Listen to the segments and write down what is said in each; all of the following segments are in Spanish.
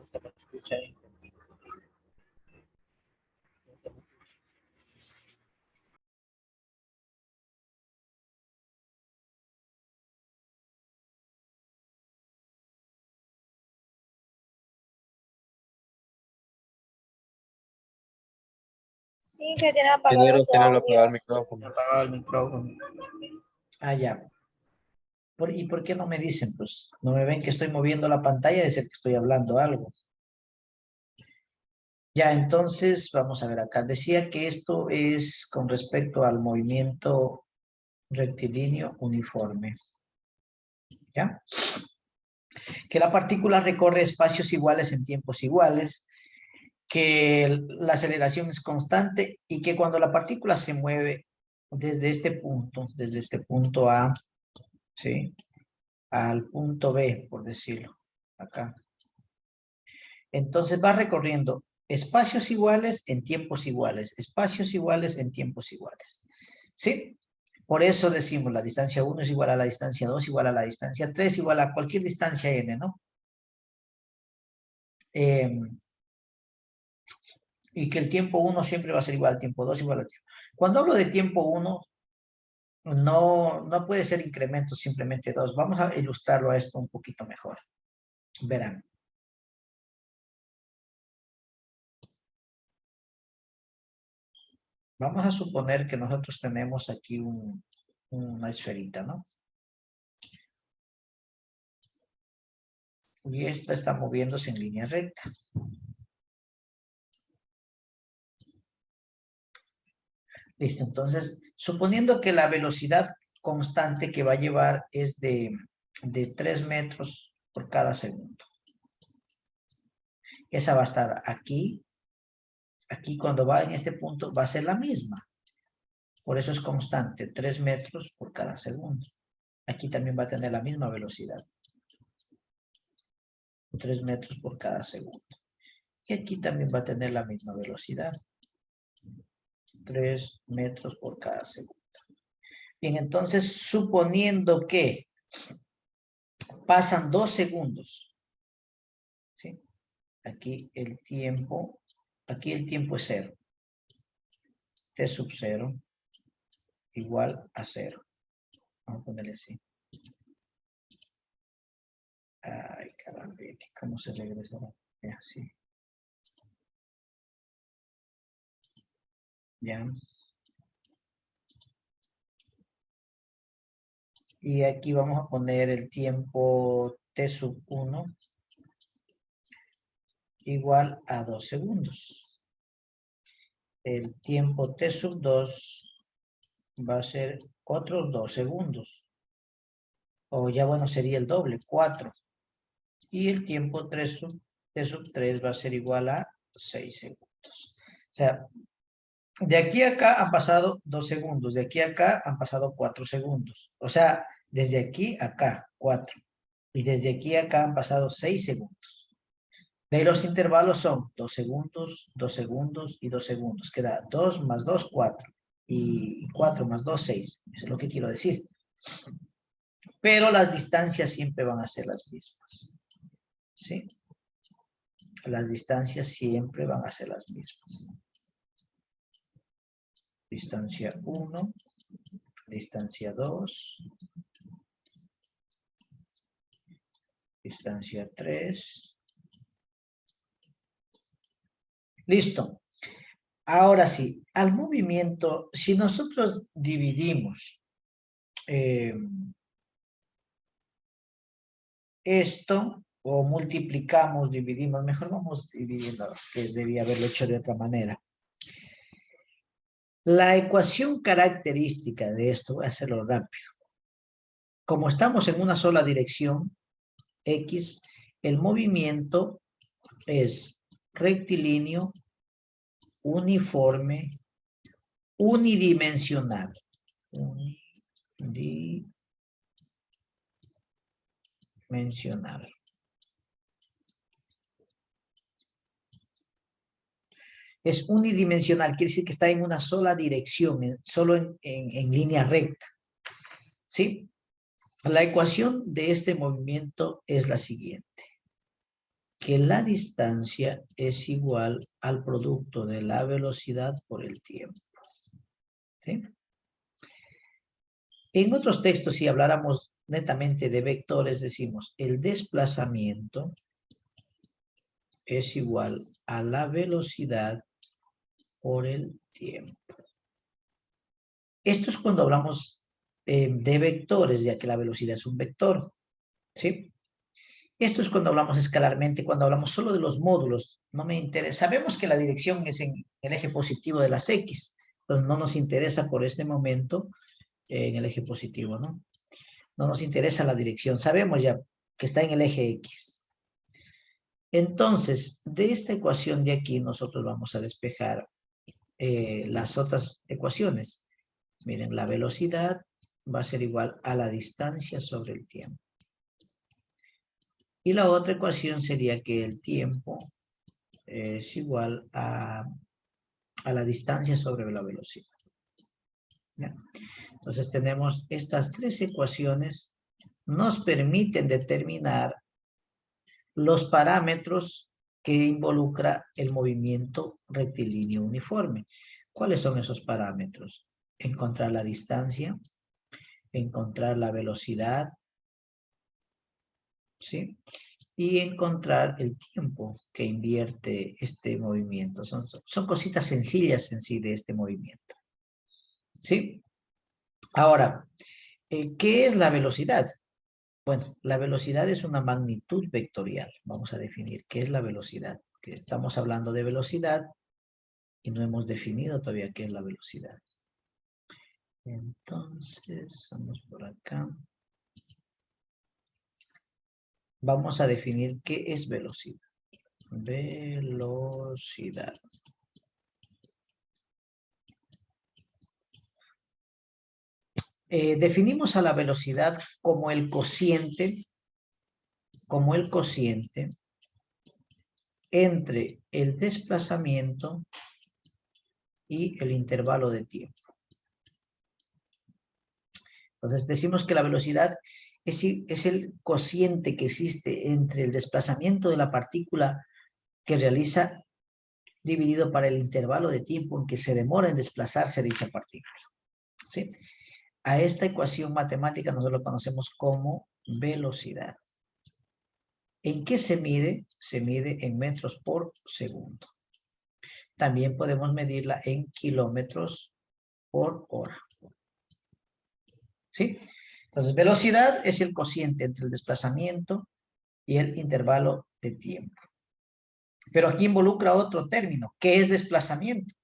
se me escucha ahí. No se me escucha. Sí, que tiene apagado Ingeniero, su tiene audio. apagado el micrófono. Apagado el micrófono. Ah, ya. ¿Y por qué no me dicen? Pues no me ven que estoy moviendo la pantalla, de ser que estoy hablando algo. Ya, entonces, vamos a ver acá. Decía que esto es con respecto al movimiento rectilíneo uniforme. ¿Ya? Que la partícula recorre espacios iguales en tiempos iguales, que la aceleración es constante y que cuando la partícula se mueve desde este punto A, ¿sí?, al punto B, por decirlo, acá. Entonces va recorriendo espacios iguales en tiempos iguales, espacios iguales en tiempos iguales, ¿sí? Por eso decimos la distancia 1 es igual a la distancia 2, igual a la distancia 3, igual a cualquier distancia n, ¿no? Y que el tiempo 1 siempre va a ser igual al tiempo 2, igual al tiempo. Cuando hablo de tiempo 1, no puede ser incremento simplemente 2. Vamos a ilustrarlo a esto un poquito mejor. Verán. Vamos a suponer que nosotros tenemos aquí una esferita, ¿no? Y esta está moviéndose en línea recta. Listo, entonces, suponiendo que la velocidad constante que va a llevar es de 3 metros por cada segundo. Esa va a estar aquí. Aquí cuando va en este punto va a ser la misma. Por eso es constante, 3 metros por cada segundo. Aquí también va a tener la misma velocidad. 3 metros por cada segundo. Y aquí también va a tener la misma velocidad. 3 metros por cada segundo. Bien, entonces, suponiendo que pasan 2 segundos, ¿sí? Aquí el tiempo es 0. T sub 0 igual a 0. Vamos a ponerle así. Ay, caramba, ¿cómo se regresa? Así. Ya. Y aquí vamos a poner el tiempo T sub 1 igual a 2 segundos. El tiempo T sub 2 va a ser otros 2 segundos. O ya bueno, sería el doble, 4. Y el tiempo T sub 3 va a ser igual a 6 segundos. O sea, de aquí a acá han pasado 2 segundos. De aquí a acá han pasado 4 segundos. O sea, desde aquí a acá, 4. Y desde aquí a acá han pasado 6 segundos. De ahí los intervalos son 2 segundos, 2 segundos y 2 segundos. Queda 2 más 2, 4. Y 4 más 2, 6. Eso es lo que quiero decir. Pero las distancias siempre van a ser las mismas. ¿Sí? Las distancias siempre van a ser las mismas. Distancia 1, distancia 2, distancia 3. Listo. Ahora sí, al movimiento, si nosotros dividimos esto, o multiplicamos, dividimos, mejor vamos dividiendo, que debía haberlo hecho de otra manera. La ecuación característica de esto, voy a hacerlo rápido. Como estamos en una sola dirección, X, el movimiento es rectilíneo, uniforme, unidimensional. Unidimensional. Es unidimensional, quiere decir que está en una sola dirección, solo en línea recta. ¿Sí? La ecuación de este movimiento es la siguiente. que la distancia es igual al producto de la velocidad por el tiempo. ¿Sí? En otros textos, si habláramos netamente de vectores, decimos el desplazamiento es igual a la velocidad por el tiempo. Esto es cuando hablamos de vectores, ya que la velocidad es un vector. ¿Sí? Esto es cuando hablamos escalarmente, cuando hablamos solo de los módulos. No me interesa. Sabemos que la dirección es en el eje positivo de las X. Entonces no nos interesa por este momento en el eje positivo, ¿no? No nos interesa la dirección. Sabemos ya que está en el eje X. Entonces, de esta ecuación de aquí, nosotros vamos a despejar las otras ecuaciones. Miren, la velocidad va a ser igual a la distancia sobre el tiempo. Y la otra ecuación sería que el tiempo es igual a la distancia sobre la velocidad. ¿Ya? Entonces tenemos estas tres ecuaciones, nos permiten determinar los parámetros que involucra el movimiento rectilíneo uniforme. ¿Cuáles son esos parámetros? Encontrar la distancia, encontrar la velocidad, ¿sí? Y encontrar el tiempo que invierte este movimiento. Son cositas sencillas en sí de este movimiento. ¿Sí? Ahora, ¿qué es la velocidad? Bueno, la velocidad es una magnitud vectorial. Vamos a definir qué es la velocidad. Que estamos hablando de velocidad y no hemos definido todavía qué es la velocidad. Entonces, vamos por acá. Vamos a definir qué es velocidad. Velocidad. Definimos a la velocidad como el cociente entre el desplazamiento y el intervalo de tiempo. Entonces decimos que la velocidad es el cociente que existe entre el desplazamiento de la partícula que realiza dividido para el intervalo de tiempo en que se demora en desplazarse dicha partícula. ¿Sí? A esta ecuación matemática nosotros lo conocemos como velocidad. ¿En qué se mide? Se mide en metros por segundo. También podemos medirla en kilómetros por hora. ¿Sí? Entonces, velocidad es el cociente entre el desplazamiento y el intervalo de tiempo. Pero aquí involucra otro término, ¿qué es desplazamiento?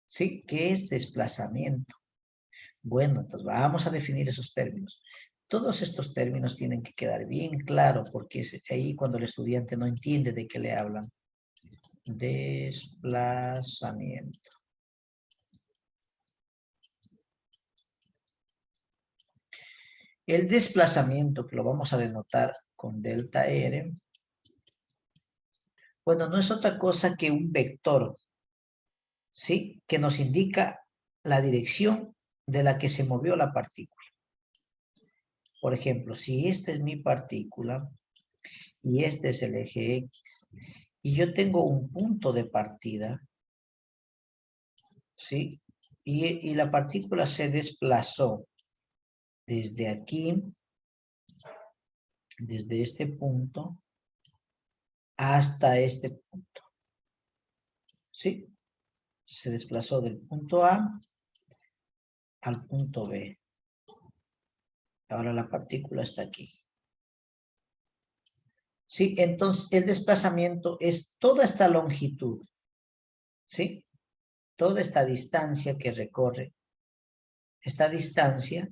¿Sí? ¿Qué es desplazamiento? Bueno, entonces vamos a definir esos términos. Todos estos términos tienen que quedar bien claros porque es ahí cuando el estudiante no entiende de qué le hablan. Desplazamiento. El desplazamiento, que lo vamos a denotar con delta R, bueno, no es otra cosa que un vector, ¿sí? Que nos indica la dirección de la que se movió la partícula. Por ejemplo, si esta es mi partícula y este es el eje X, y yo tengo un punto de partida, ¿sí? Y la partícula se desplazó desde aquí, desde este punto, hasta este punto, ¿sí? Se desplazó del punto A al punto B. Ahora la partícula está aquí. ¿Sí? Entonces, el desplazamiento es toda esta longitud, ¿sí? Toda esta distancia que recorre. Esta distancia,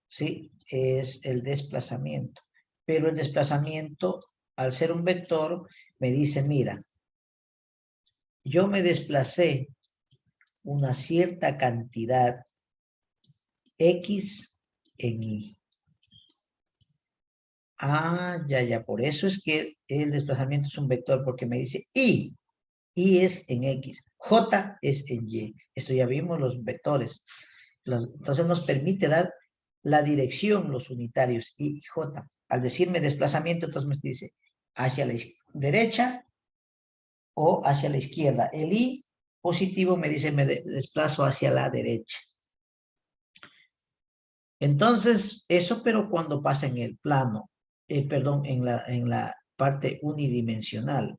¿sí? Es el desplazamiento. Pero el desplazamiento, al ser un vector, me dice, mira, yo me desplacé una cierta cantidad X en Y. Ah, ya, por eso es que el desplazamiento es un vector, porque me dice Y. Y es en X, J es en Y. Esto ya vimos los vectores. Entonces nos permite dar la dirección, los unitarios, Y y J. al decirme desplazamiento, entonces me dice hacia la derecha o hacia la izquierda. El I positivo me dice me desplazo hacia la derecha. Entonces, eso pero cuando pasa en el plano, perdón, en la parte unidimensional.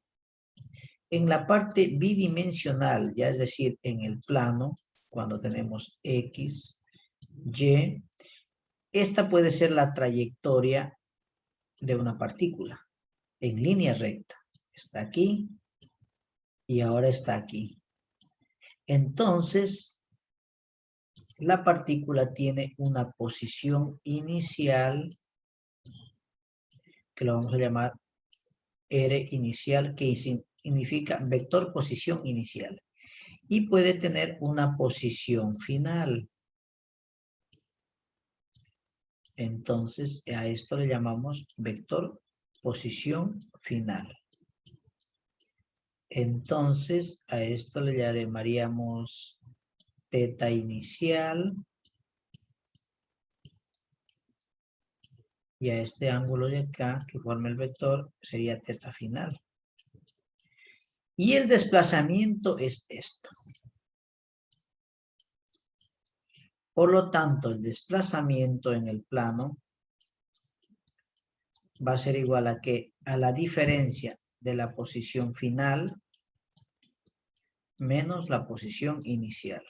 En la parte bidimensional, ya es decir, en el plano, cuando tenemos X, Y, esta puede ser la trayectoria de una partícula en línea recta. Está aquí y ahora está aquí. Entonces, la partícula tiene una posición inicial que lo vamos a llamar R inicial, que significa vector posición inicial. Y puede tener una posición final. Entonces, a esto le llamamos vector posición final. Entonces, a esto le llamaríamos teta inicial. Y a este ángulo de acá, que forma el vector, sería teta final. Y el desplazamiento es esto. Por lo tanto, el desplazamiento en el plano va a ser igual a ¿qué? A la diferencia de la posición final menos la posición inicial.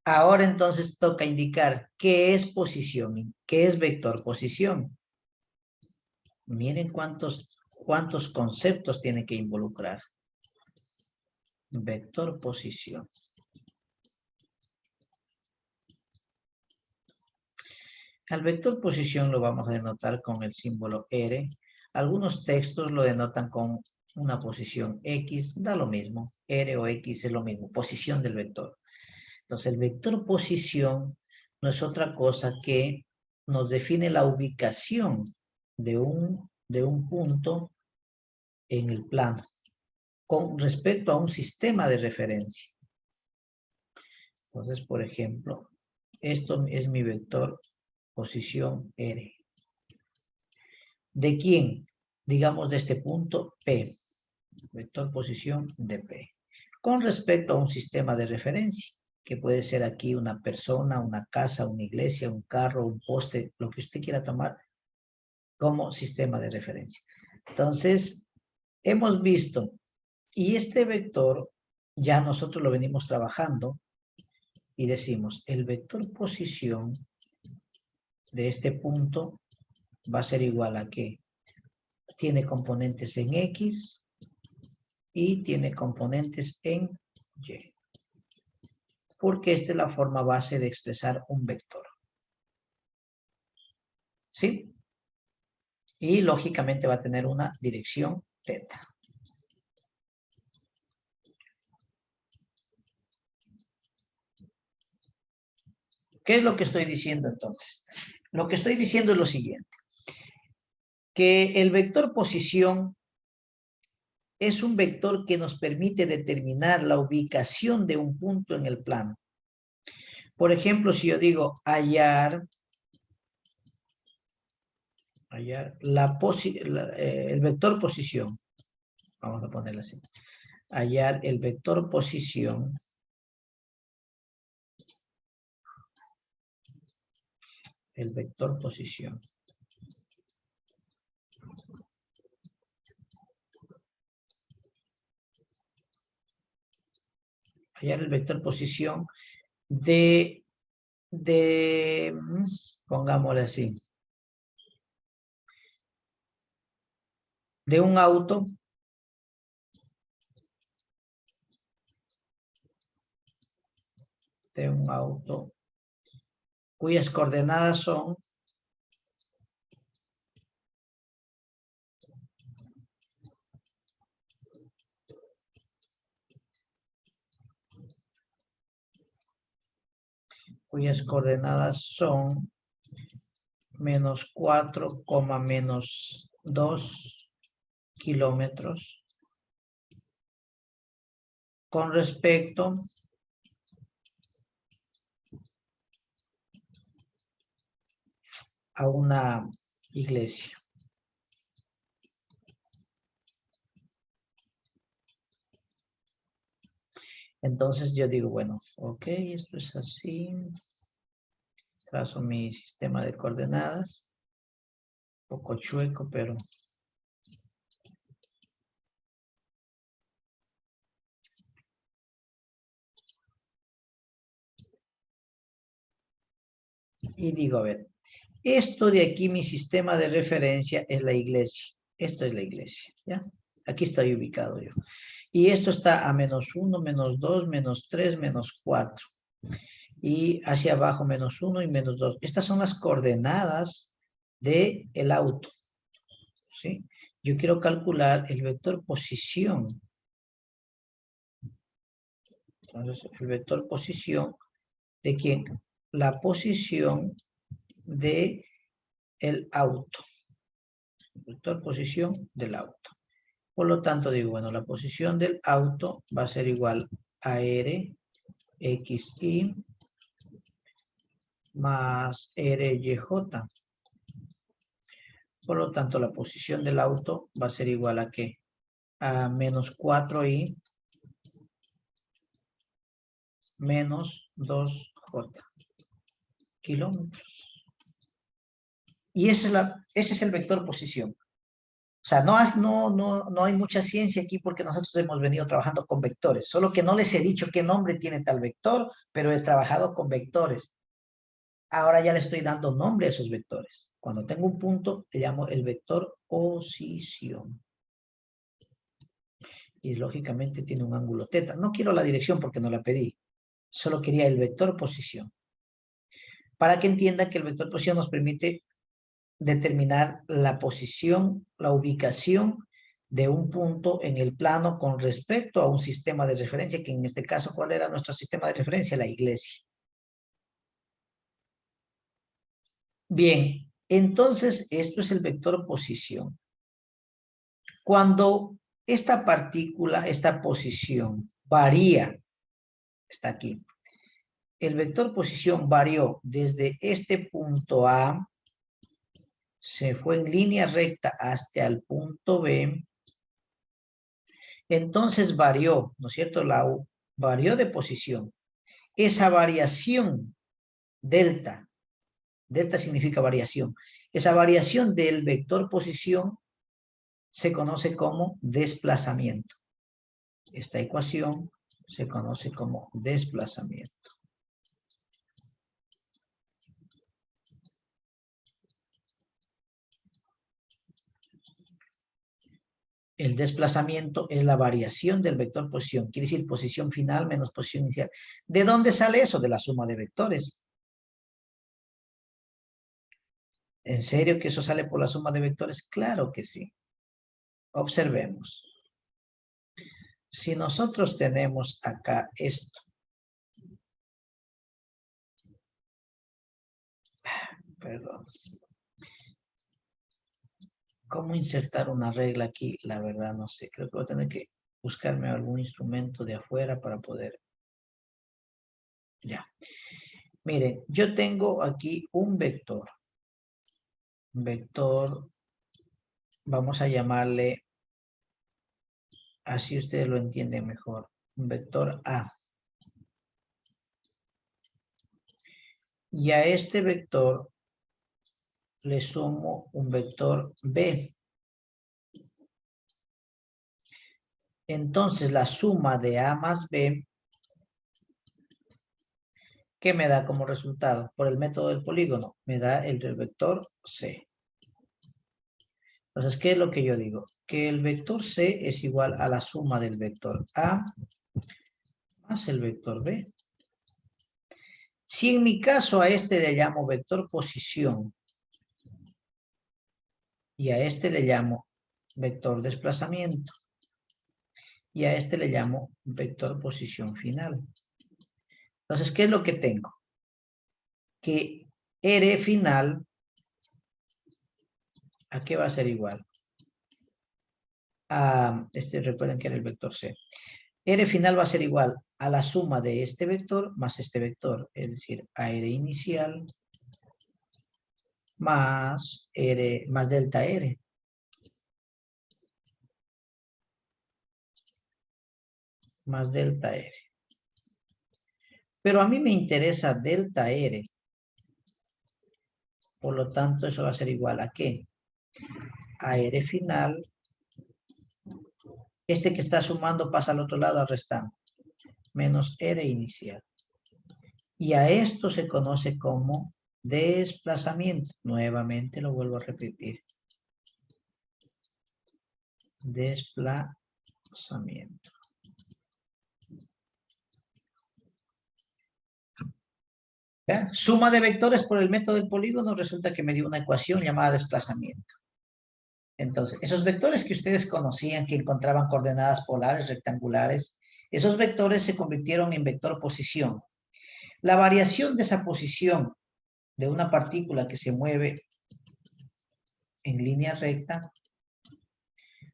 Ahora entonces toca indicar qué es posición, qué es vector posición. Miren cuántos conceptos tiene que involucrar. Vector posición. Al vector posición lo vamos a denotar con el símbolo R. Algunos textos lo denotan con una posición X, da lo mismo. R o X es lo mismo, posición del vector. Entonces el vector posición no es otra cosa que nos define la ubicación de un punto en el plano con respecto a un sistema de referencia. Entonces, por ejemplo, esto es mi vector posición R. ¿De quién? Digamos de este punto P. Vector posición de P. Con respecto a un sistema de referencia, que puede ser aquí una persona, una casa, una iglesia, un carro, un poste, lo que usted quiera tomar como sistema de referencia. Entonces, hemos visto, y este vector ya nosotros lo venimos trabajando y decimos, el vector posición de este punto va a ser igual a ¿qué? Tiene componentes en X y tiene componentes en Y. Porque esta es la forma base de expresar un vector. ¿Sí? Y lógicamente va a tener una dirección teta. ¿Qué es lo que estoy diciendo entonces? Lo que estoy diciendo es lo siguiente. Que el vector posición es un vector que nos permite determinar la ubicación de un punto en el plano. Por ejemplo, si yo digo hallar el vector posición, vamos a ponerlo así, hallar el vector posición hallar el vector posición de pongámosle así, de un auto cuyas coordenadas son menos 4, menos 2 kilómetros con respecto a una iglesia. Entonces yo digo, bueno, ok, esto es así. Trazo mi sistema de coordenadas. Un poco chueco, pero... Y digo, a ver, esto de aquí, mi sistema de referencia es la iglesia. Esto es la iglesia, ¿ya? Aquí estoy ubicado yo. Y esto está a -1, -2, -3, -4. Y hacia abajo -1 y -2. Estas son las coordenadas del auto, ¿sí? Yo quiero calcular el vector posición. Entonces, el vector posición de quién? La posición de el auto. Vector posición del auto. Por lo tanto, digo, bueno, la posición del auto va a ser igual a R, XY, más RYJ. Por lo tanto, la posición del auto va a ser igual a ¿qué? A -4Y menos 2J kilómetros. Y ese es el vector posición. O sea, no hay mucha ciencia aquí porque nosotros hemos venido trabajando con vectores. Solo que no les he dicho qué nombre tiene tal vector, pero he trabajado con vectores. Ahora ya le estoy dando nombre a esos vectores. Cuando tengo un punto, le llamo el vector posición. Y lógicamente tiene un ángulo θ. No quiero la dirección porque no la pedí. Solo quería el vector posición. Para que entiendan que el vector posición nos permite determinar la posición, la ubicación de un punto en el plano con respecto a un sistema de referencia, que en este caso, ¿cuál era nuestro sistema de referencia? La iglesia. Bien, entonces esto es el vector posición. Cuando esta partícula, esta posición varía, está aquí, el vector posición varió desde este punto A, se fue en línea recta hasta el punto B, entonces varió, ¿no es cierto? Varió de posición. Esa variación, delta significa variación, esa variación del vector posición se conoce como desplazamiento. Esta ecuación se conoce como desplazamiento. El desplazamiento es la variación del vector posición. Quiere decir posición final menos posición inicial. ¿De dónde sale eso? De la suma de vectores. ¿En serio que eso sale por la suma de vectores? Claro que sí. Observemos. Si nosotros tenemos acá esto. Perdón. ¿Cómo insertar una regla aquí? La verdad no sé. Creo que voy a tener que buscarme algún instrumento de afuera para poder. Ya. Miren, yo tengo aquí un vector. Un vector, vamos a llamarle, así ustedes lo entienden mejor, un vector A. Y a este vector le sumo un vector B. Entonces la suma de A más B, ¿qué me da como resultado? Por el método del polígono, me da el del vector C. Entonces, ¿qué es lo que yo digo? Que el vector C es igual a la suma del vector A más el vector B. Si en mi caso a este le llamo vector posición y a este le llamo vector desplazamiento y a este le llamo vector posición final. Entonces, ¿qué es lo que tengo? Que R final, ¿a qué va a ser igual? Recuerden que era el vector C. R final va a ser igual a la suma de este vector más este vector, es decir, a R inicial más R, más delta R. Más delta R. Pero a mí me interesa delta R. Por lo tanto, eso va a ser igual a ¿qué? A R final. Este que está sumando pasa al otro lado al restante. Menos R inicial. Y a esto se conoce como desplazamiento. Nuevamente lo vuelvo a repetir. Desplazamiento. ¿Ya? Suma de vectores por el método del polígono resulta que me dio una ecuación llamada desplazamiento. Entonces, esos vectores que ustedes conocían que encontraban coordenadas polares rectangulares, esos vectores se convirtieron en vector posición. La variación de esa posición de una partícula que se mueve en línea recta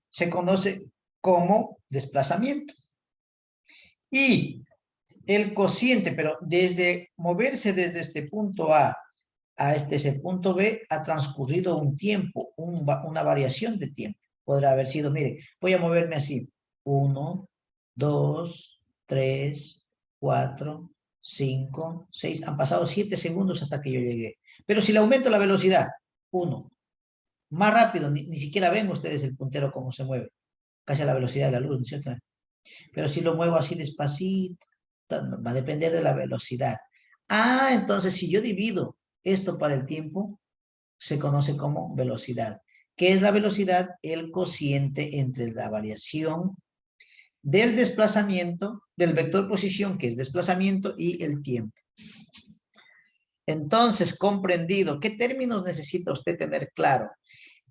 se conoce como desplazamiento. Y el cociente, pero desde moverse desde este punto A a ese punto B ha transcurrido un tiempo, una variación de tiempo. Podrá haber sido, mire, voy a moverme así. 1, 2, 3, 4, 5, 6. Han pasado 7 segundos hasta que yo llegué. Pero si le aumento la velocidad, 1. Más rápido, ni siquiera ven ustedes el puntero cómo se mueve. Casi a la velocidad de la luz, ¿no es cierto? Pero si lo muevo así despacito, va a depender de la velocidad. Ah, entonces si yo divido esto para el tiempo, se conoce como velocidad. ¿Qué es la velocidad? El cociente entre la variación del desplazamiento, del vector posición, que es desplazamiento, y el tiempo. Entonces, comprendido, ¿qué términos necesita usted tener claro?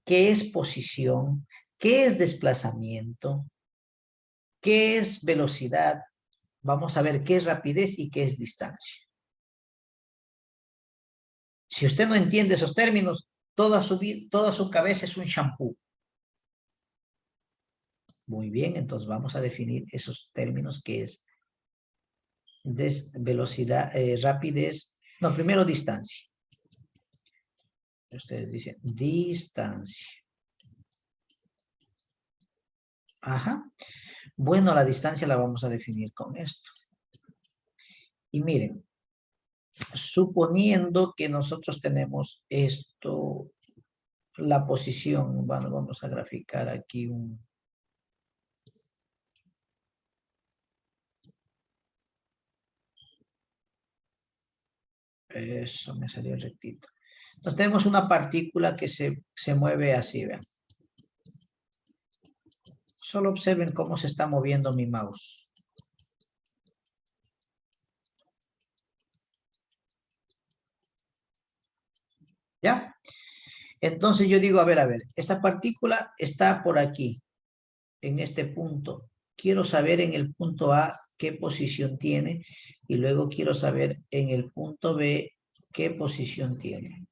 ¿Qué es posición? ¿Qué es desplazamiento? ¿Qué es velocidad? Vamos a ver qué es rapidez y qué es distancia. Si usted no entiende esos términos, toda su cabeza es un shampoo. Muy bien, entonces vamos a definir esos términos que es velocidad, rapidez. No, primero distancia. Ustedes dicen distancia. Ajá. Bueno, la distancia la vamos a definir con esto. Y miren, suponiendo que nosotros tenemos esto, la posición, bueno, vamos a graficar aquí un... Eso me salió rectito. Entonces tenemos una partícula que se mueve así, vean. Solo observen cómo se está moviendo mi mouse. ¿Ya? Entonces yo digo, a ver, esta partícula está por aquí, en este punto. Quiero saber en el punto A qué posición tiene y luego quiero saber en el punto B qué posición tiene.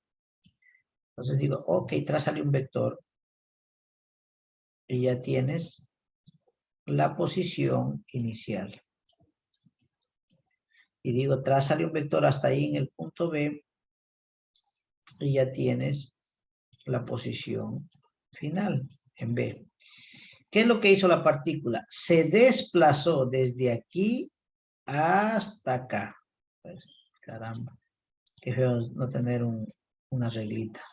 Entonces digo, ok, trázale un vector y ya tienes la posición inicial. Y digo, trázale un vector hasta ahí en el punto B y ya tienes la posición final en B. ¿Qué es lo que hizo la partícula? Se desplazó desde aquí hasta acá. Pues, caramba, qué feo no tener una reglita.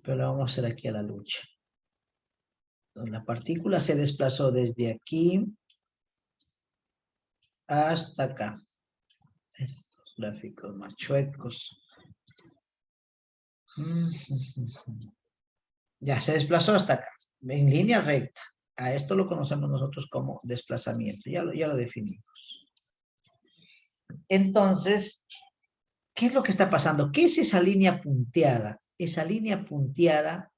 Pero lo vamos a hacer aquí a la lucha. Entonces, la partícula se desplazó desde aquí hasta acá. Estos gráficos más chuecos. Ya, se desplazó hasta acá, en línea recta. A esto lo conocemos nosotros como desplazamiento. Ya lo definimos. Entonces, ¿qué es lo que está pasando? ¿Qué es esa línea punteada? Esa línea punteada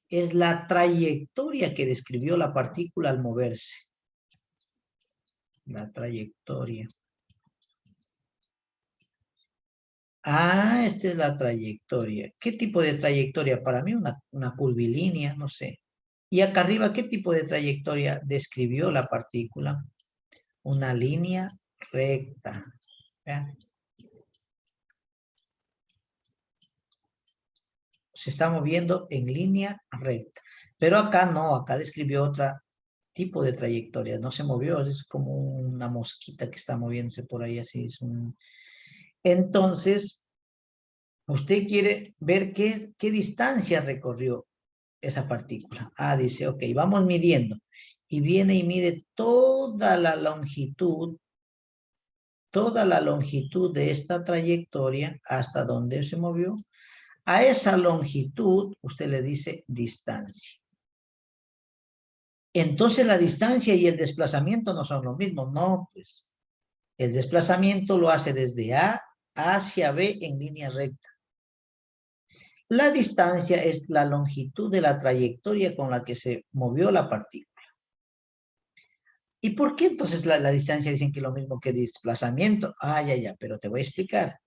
es la trayectoria que describió la partícula al moverse. La trayectoria. Ah, esta es la trayectoria. ¿Qué tipo de trayectoria? Para mí una curvilínea, no sé. Y acá arriba, ¿qué tipo de trayectoria describió la partícula? Una línea recta. ¿Vean? se está moviendo en línea recta. Pero acá no, acá describió otro tipo de trayectoria. No se movió, es como una mosquita que está moviéndose por ahí así. Entonces, usted quiere ver qué distancia recorrió esa partícula. Ah, dice, ok, vamos midiendo. Y viene y mide toda la longitud de esta trayectoria hasta donde se movió. A esa longitud usted le dice distancia. Entonces la distancia y el desplazamiento no son lo mismo. No, pues el desplazamiento lo hace desde A hacia B en línea recta. La distancia es la longitud de la trayectoria con la que se movió la partícula. ¿Y por qué entonces la distancia dicen que es lo mismo que desplazamiento? Ah, ya, pero te voy a explicar.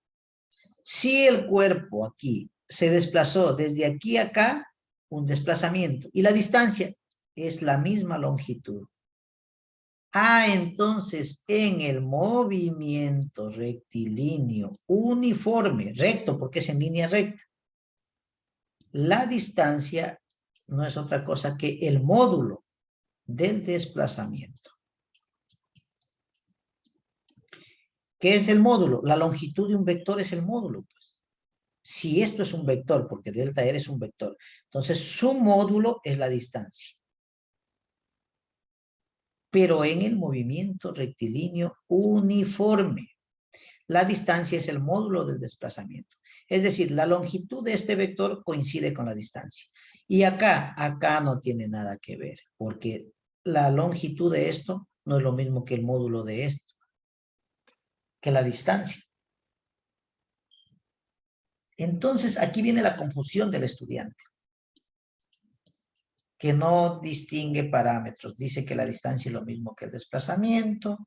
Si el cuerpo aquí se desplazó desde aquí a acá, un desplazamiento, y la distancia es la misma longitud. Ah, entonces en el movimiento rectilíneo uniforme, recto porque es en línea recta, la distancia no es otra cosa que el módulo del desplazamiento. ¿Qué es el módulo? La longitud de un vector es el módulo, pues. Si esto es un vector, porque delta R es un vector, entonces su módulo es la distancia. Pero en el movimiento rectilíneo uniforme, la distancia es el módulo del desplazamiento. Es decir, la longitud de este vector coincide con la distancia. Y acá no tiene nada que ver, porque la longitud de esto no es lo mismo que el módulo de esto, que la distancia. Entonces, aquí viene la confusión del estudiante, que no distingue parámetros. Dice que la distancia es lo mismo que el desplazamiento,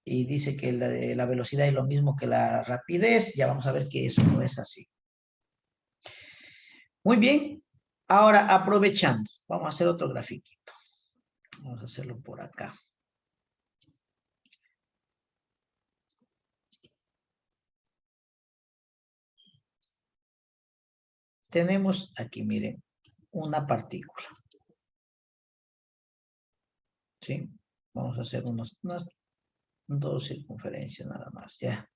y dice que la velocidad es lo mismo que la rapidez. Ya vamos a ver que eso no es así. Muy bien. Ahora, aprovechando, vamos a hacer otro grafiquito. Vamos a hacerlo por acá. Tenemos aquí, miren, una partícula. ¿Sí? Vamos a hacer unas dos circunferencias nada más, ya.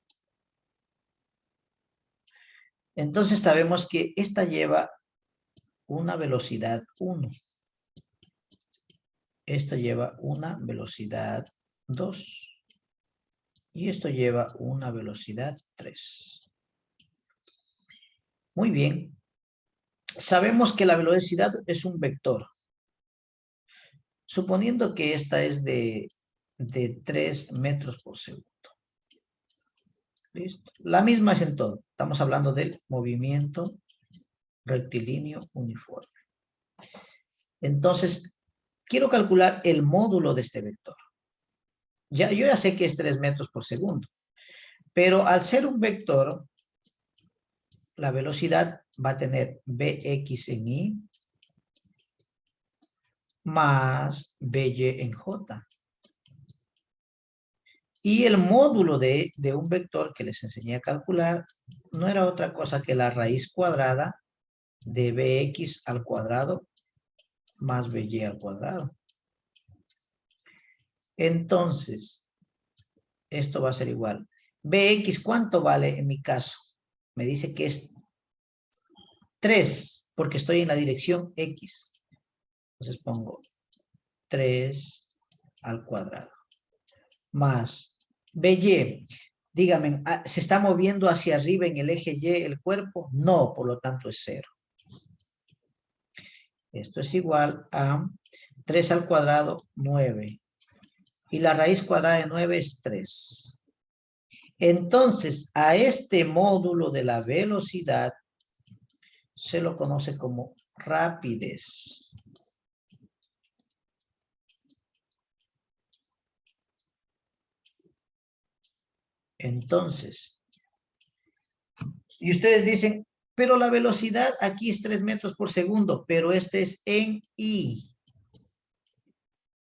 Entonces sabemos que esta lleva una velocidad 1. Esto lleva una velocidad 2. Y esto lleva una velocidad 3. Muy bien. Sabemos que la velocidad es un vector. Suponiendo que esta es de 3 metros por segundo. ¿Listo? La misma es en todo. Estamos hablando del movimiento rectilíneo uniforme. Entonces, quiero calcular el módulo de este vector. Yo ya sé que es 3 metros por segundo. Pero al ser un vector, la velocidad va a tener Bx en Y más By en J. Y el módulo de un vector que les enseñé a calcular no era otra cosa que la raíz cuadrada de Bx al cuadrado más By al cuadrado. Entonces, esto va a ser igual. Bx, ¿cuánto vale en mi caso? Me dice que es 3, porque estoy en la dirección X. Entonces pongo 3 al cuadrado. Más By. Dígame, ¿se está moviendo hacia arriba en el eje Y el cuerpo? No, por lo tanto es 0. Esto es igual a 3 al cuadrado, 9. Y la raíz cuadrada de 9 es 3. Entonces, a este módulo de la velocidad se lo conoce como rapidez. Entonces, y ustedes dicen, pero la velocidad aquí es 3 metros por segundo, pero este es en I.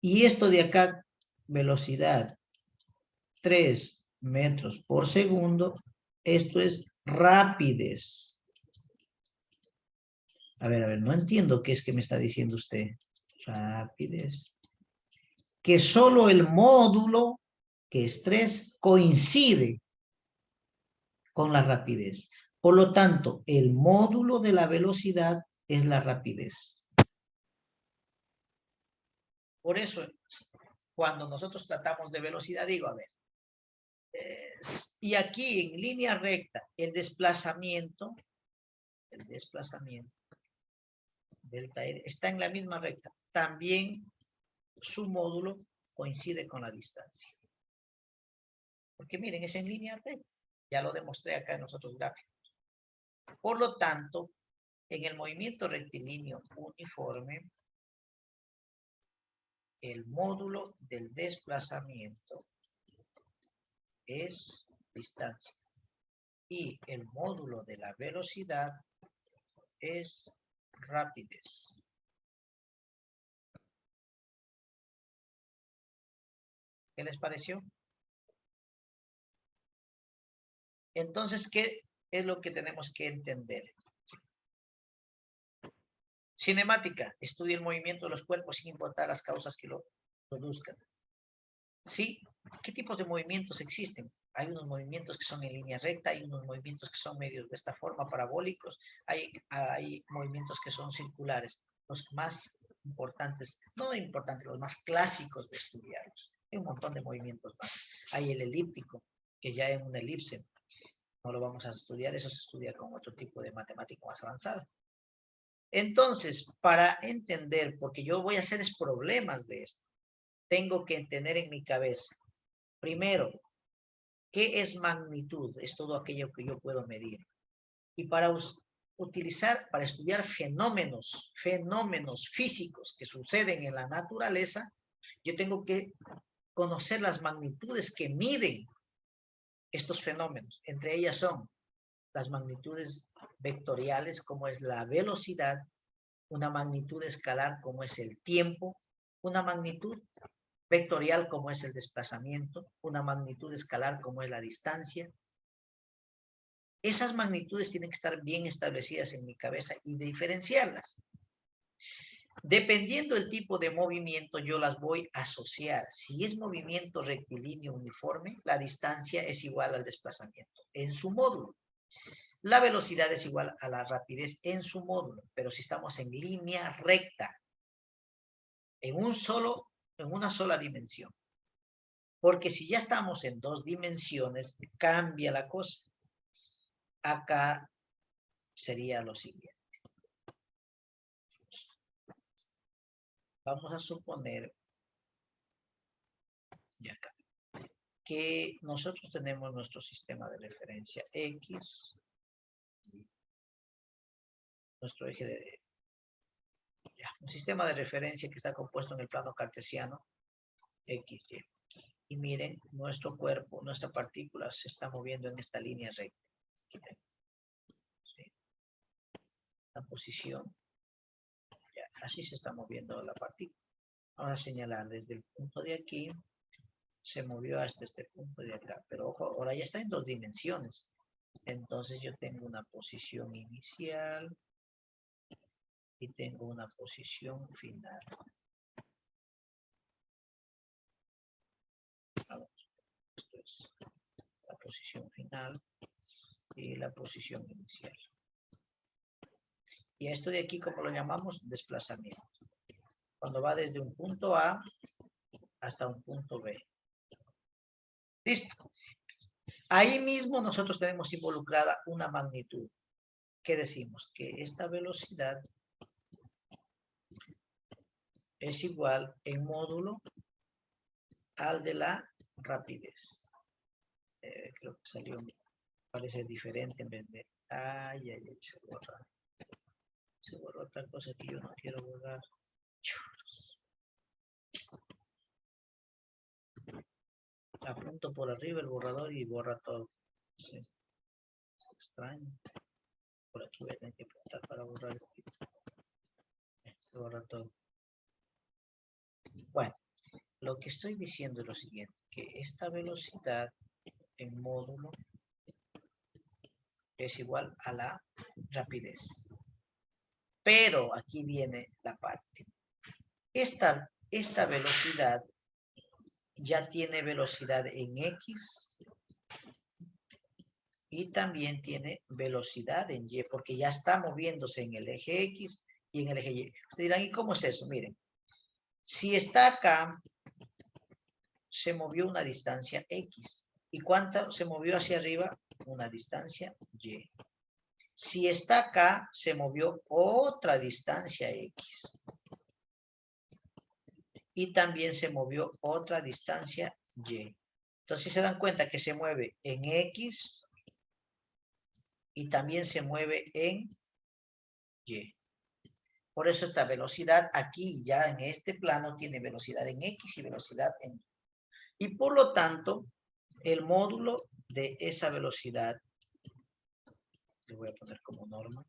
Y esto de acá, velocidad 3 metros por segundo, esto es rapidez. A ver, no entiendo qué es que me está diciendo usted. Rapidez. Que solo el módulo, que es 3, coincide con la rapidez. Por lo tanto, el módulo de la velocidad es la rapidez. Por eso, cuando nosotros tratamos de velocidad, digo, a ver, y aquí en línea recta, el desplazamiento delta R está en la misma recta. También su módulo coincide con la distancia. Porque miren, es en línea recta. Ya lo demostré acá en los otros gráficos. Por lo tanto, en el movimiento rectilíneo uniforme, el módulo del desplazamiento es distancia. Y el módulo de la velocidad es rapidez. ¿Qué les pareció? Entonces, ¿qué es lo que tenemos que entender? Cinemática, estudia el movimiento de los cuerpos sin importar las causas que lo produzcan. ¿Sí? ¿Qué tipos de movimientos existen? Hay unos movimientos que son en línea recta, hay unos movimientos que son medios de esta forma, parabólicos, hay movimientos que son circulares. Los más importantes, no importantes, los más clásicos de estudiarlos. Hay un montón de movimientos más. Hay el elíptico, que ya es una elipse. No lo vamos a estudiar, eso se estudia con otro tipo de matemática más avanzada. Entonces, para entender, porque yo voy a hacer problemas de esto, tengo que tener en mi cabeza, primero, ¿qué es magnitud? Es todo aquello que yo puedo medir. Y para estudiar fenómenos físicos que suceden en la naturaleza, yo tengo que conocer las magnitudes que miden estos fenómenos. Entre ellas son las magnitudes vectoriales, como es la velocidad, una magnitud escalar, como es el tiempo, una magnitud vectorial, como es el desplazamiento, una magnitud escalar, como es la distancia. Esas magnitudes tienen que estar bien establecidas en mi cabeza y diferenciarlas. Dependiendo del tipo de movimiento, yo las voy a asociar. Si es movimiento rectilíneo uniforme, la distancia es igual al desplazamiento en su módulo. La velocidad es igual a la rapidez en su módulo, pero si estamos en línea recta, en una sola dimensión. Porque si ya estamos en dos dimensiones, cambia la cosa. Acá sería lo siguiente. Vamos a suponer de acá que nosotros tenemos nuestro sistema de referencia X, nuestro eje de... un sistema de referencia que está compuesto en el plano cartesiano X, Y. Y miren, nuestro cuerpo, nuestra partícula se está moviendo en esta línea recta. Aquí tenemos, ¿sí? La posición. Ya, así se está moviendo la partícula. Vamos a señalar desde el punto de aquí, se movió hasta este punto de acá. Pero ojo, ahora ya está en dos dimensiones. Entonces yo tengo una posición inicial y tengo una posición final. Vamos, esto es la posición final y la posición inicial. Y a esto de aquí, ¿cómo lo llamamos? Desplazamiento. Cuando va desde un punto A hasta un punto B. Listo. Ahí mismo nosotros tenemos involucrada una magnitud. ¿Qué decimos? Que esta velocidad es igual en módulo al de la rapidez. Creo que salió, parece diferente en vez de... Ay, se borra. Se borró otra cosa que yo no quiero borrar. Apunto por arriba el borrador y borra todo. Sí. Es extraño. Por aquí voy a tener que apuntar para borrar esto. Se borra todo. Bueno, lo que estoy diciendo es lo siguiente, que esta velocidad en módulo es igual a la rapidez. Pero aquí viene la parte. Esta velocidad ya tiene velocidad en X y también tiene velocidad en Y, porque ya está moviéndose en el eje X y en el eje Y. Ustedes dirán, ¿y cómo es eso? Miren, si está acá, se movió una distancia X. ¿Y cuánto se movió hacia arriba? Una distancia Y. Si está acá, se movió otra distancia X. Y también se movió otra distancia Y. Entonces se dan cuenta que se mueve en X y también se mueve en Y. Por eso esta velocidad aquí, ya en este plano, tiene velocidad en X y velocidad en Y. Y por lo tanto, el módulo de esa velocidad, le voy a poner como norma,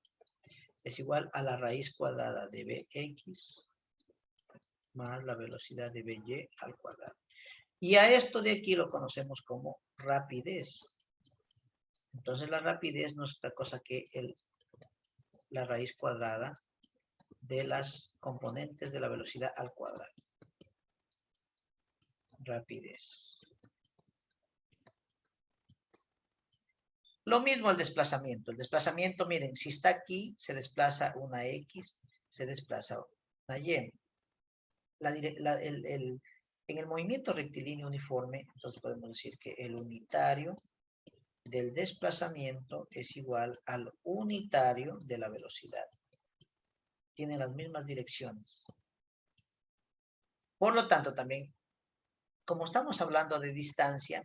es igual a la raíz cuadrada de Bx más la velocidad de By al cuadrado. Y a esto de aquí lo conocemos como rapidez. Entonces la rapidez no es otra cosa que la raíz cuadrada de las componentes de la velocidad al cuadrado. Rapidez. Lo mismo el desplazamiento. El desplazamiento, miren, si está aquí, se desplaza una X, se desplaza una Y. En el movimiento rectilíneo uniforme, entonces podemos decir que el unitario del desplazamiento es igual al unitario de la velocidad. Tienen las mismas direcciones. Por lo tanto, también, como estamos hablando de distancia,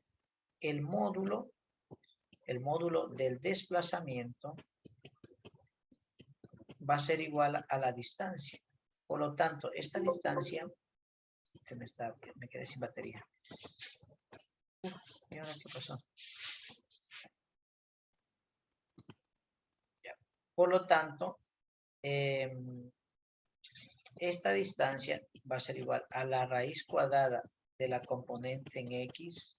el módulo del desplazamiento va a ser igual a la distancia. Por lo tanto, esta distancia, me quedé sin batería. ¿Y ahora qué pasó? Ya. Por lo tanto, esta distancia va a ser igual a la raíz cuadrada de la componente en X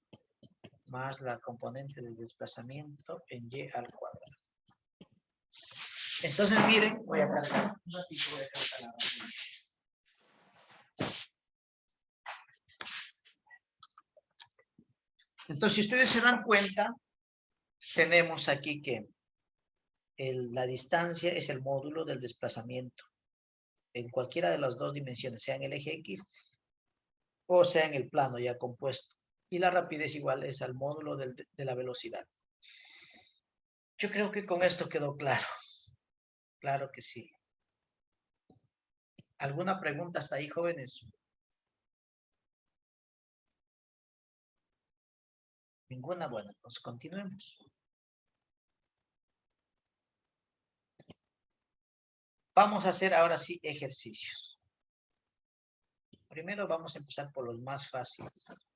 más la componente del desplazamiento en Y al cuadrado. Entonces, miren, voy a cargar un ratito, voy a cargar la batería. Entonces, si ustedes se dan cuenta, tenemos aquí que la distancia es el módulo del desplazamiento en cualquiera de las dos dimensiones, sea en el eje X o sea en el plano ya compuesto. Y la rapidez igual es al módulo de la velocidad. Yo creo que con esto quedó claro. Claro que sí. ¿Alguna pregunta hasta ahí, jóvenes? Ninguna. Bueno, pues continuemos. Vamos a hacer ahora sí ejercicios. Primero vamos a empezar por los más fáciles.